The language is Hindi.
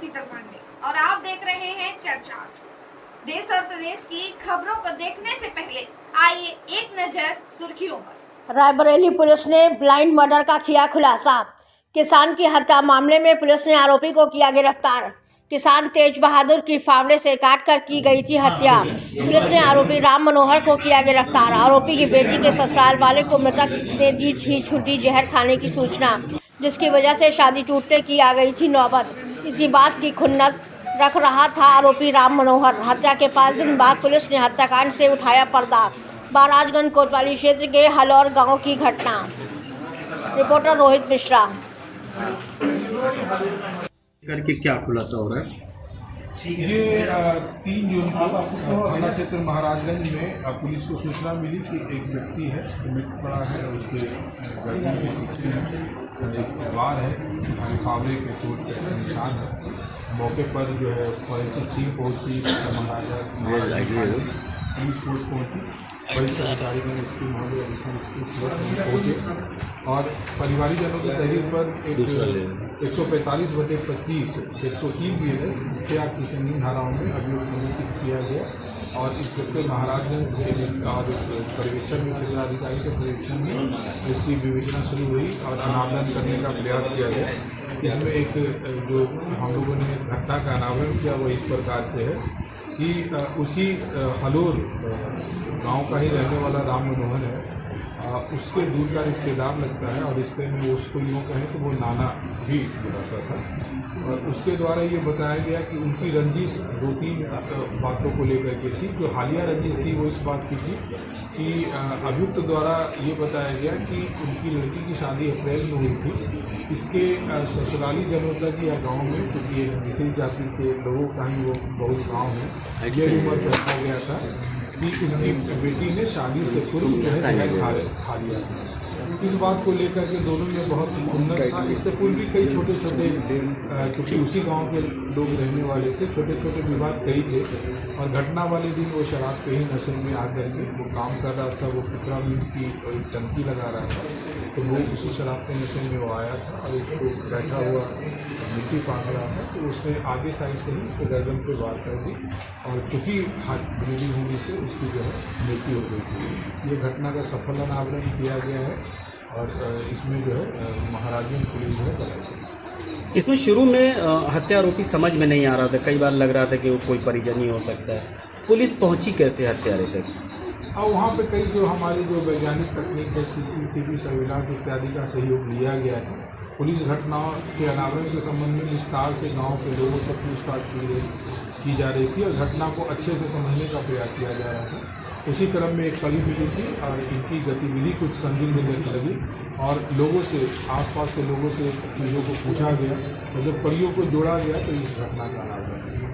शीतल पांडे और आप देख रहे हैं चर्चा। देश और प्रदेश की खबरों को देखने से पहले आइए एक नजर सुर्खियों पर। रायबरेली पुलिस ने ब्लाइंड मर्डर का किया खुलासा। किसान की हत्या मामले में पुलिस ने आरोपी को किया गिरफ्तार। किसान तेज बहादुर की फावड़े से काटकर की गई थी हत्या। पुलिस ने आरोपी राम मनोहर को किया गिरफ्तार। आरोपी की बेटी के ससुराल वाले को मृतक ने दी थी छुट्टी जहर खाने की सूचना, जिसकी वजह से शादी टूटने की आ गई थी नौबत। इसी बात की खुन्नस रख रहा था आरोपी राम मनोहर। हत्या के 5 दिन बाद पुलिस ने हत्याकांड से उठाया पर्दा। महाराजगंज कोतवाली क्षेत्र के हलौर गांव की घटना। रिपोर्टर रोहित मिश्रा। करके क्या खुलासा हो रहा है? ये 3 जून को थाना क्षेत्र महाराजगंज में पुलिस को सूचना मिली कि एक व्यक्ति है मृत पड़ा है। उसके गर्दन के पीछे एक वार है, फावड़े के चोट के निशान है। मौके पर जो है फॉरेंसिक टीम पहुंची, पुलिस फोर्स पहुंची, वरिष्ठ अधिकारीगण एसपी महोदय पहुंचे और परिवारीजनों की तहरीर पर 145/25 103 BNS हत्या की संगीन धाराओं में अभियोग निरूपित किया गया और इस वक्त महाराजगंज और पर्यवेक्षण में जिलाधिकारी के पर्यवेक्षण में इसकी विवेचना शुरू हुई और अनावरण करने का प्रयास किया गया। इसमें एक जो हम लोगों ने घटना का अनावरण किया वो इस प्रकार से है कि उसी हलोर गांव का ही रहने वाला राम मनोहर है, उसके दूर का रिश्तेदार लगता है और रिश्ते में वो उसको यूँ कहें तो वो नाना भी बुलाता था। और उसके द्वारा ये बताया गया कि उनकी रंजिश 2-3 बातों को लेकर के थी। जो हालिया रंजिश थी वो इस बात की थी कि अभियुक्त द्वारा ये बताया गया कि उनकी लड़की की शादी अप्रैल में हुई थी। इसके ससुराली जनों तक या गाँव में, क्योंकि एक दूसरी जाति के लोगों का ही वो बहुत गाँव है, ये रूमर रखा गया था कि उनकी बेटी ने शादी से पूर्व जो है जहर खा लिया। इस बात को लेकर के दोनों में बहुत खुन्नस था। इससे पूर्व भी कई छोटे छोटे, क्योंकि उसी गांव के लोग रहने वाले थे, छोटे छोटे विवाद कई थे। और घटना वाले दिन वो शराब के ही नशे में आकर के वो काम कर रहा था, वो पुतरा मीट की टंकी लगा रहा था, तो वो उसी शराब के नशे में वो आया था और उसको बैठा हुआ मिट्टी फाँक रहा था, तो उसने आगे साइड से ही उसके गर्दन पे वार कर दी और चूँकि ब्लीडिंग होने से उसकी जो है मृत्यु हो गई थी। ये घटना का सफल अनावरण किया गया है और इसमें जो है महाराजगंज पुलिस जो है कर सकती है। इसमें शुरू में हत्या आरोपी समझ में नहीं आ रहा था, कई बार लग रहा था कि वो कोई परिजन ही हो सकता है। पुलिस पहुंची कैसे हत्यारे तक? और वहाँ पे कई जो हमारी जो वैज्ञानिक तकनीक है, CCTV सर्विलांस इत्यादि का सहयोग लिया गया था। पुलिस घटनाओं के अनावरण के संबंध में विस्तार से गांव के लोगों से पूछताछ की जा रही थी और घटना को अच्छे से समझने का प्रयास किया जा रहा था। उसी क्रम में एक कड़ी मिली थी और इनकी गतिविधि कुछ संदिग्ध लगी और लोगों से, आसपास के लोगों से चीज़ों को पूछा गया और जब कड़ियों को जोड़ा गया तो इस घटना का अनावरण हुआ।